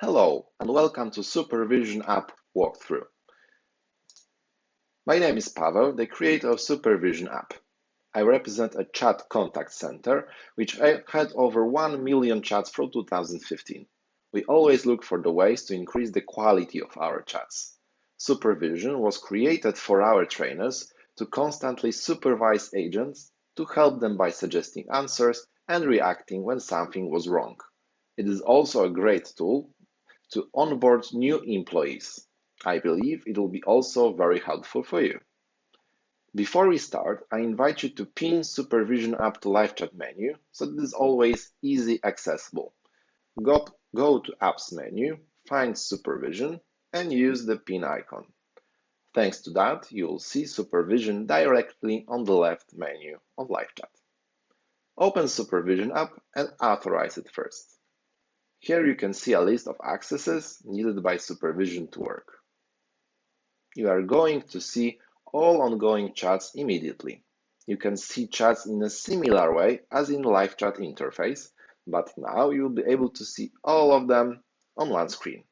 Hello and welcome to Supervision app walkthrough. My name is Paweł, the creator of Supervision app. I represent a chat contact center which had over 1 million chats from 2015. We always look for the ways to increase the quality of our chats. Supervision was created for our trainers to constantly supervise agents to help them by suggesting answers and reacting when something was wrong. It is also a great tool to onboard new employees. I believe it will be also very helpful for you. Before we start, I invite you to pin Supervision app to live chat menu so that it is always easy accessible. Go to Apps menu, find Supervision, and use the pin icon. Thanks to that, you will see Supervision directly on the left menu of live chat. Open Supervision app and authorize it first. Here you can see a list of accesses needed by Supervision to work. You are going to see all ongoing chats immediately. You can see chats in a similar way as in live chat interface, but now you'll be able to see all of them on one screen.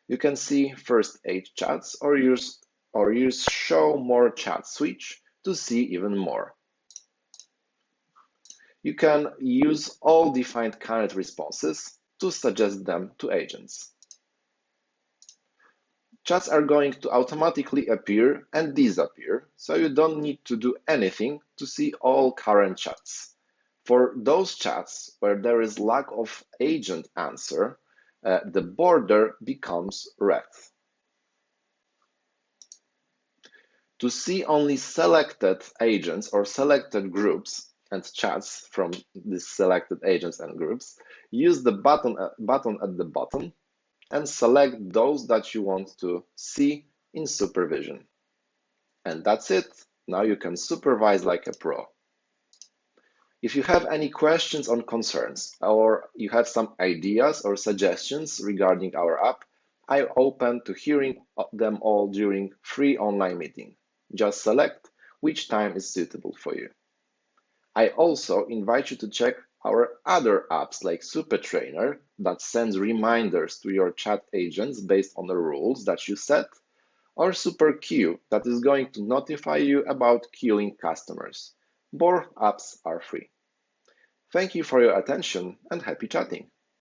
You can see first 8 chats or use show more chat switch to see even more. You can use all defined candidate responses to suggest them to agents. Chats are going to automatically appear and disappear, so you don't need to do anything to see all current chats. For those chats where there is lack of agent answer, the border becomes red. To see only selected agents or selected groups and chats from these selected agents and groups, use the button at the bottom and select those that you want to see in Supervision. And that's it. Now you can supervise like a pro. If you have any questions or concerns, or you have some ideas or suggestions regarding our app, I'm open to hearing them all during free online meeting. Just select which time is suitable for you. I also invite you to check our other apps like SuperTrainer that sends reminders to your chat agents based on the rules that you set, or SuperQueue that is going to notify you about queuing customers. Both apps are free. Thank you for your attention and happy chatting.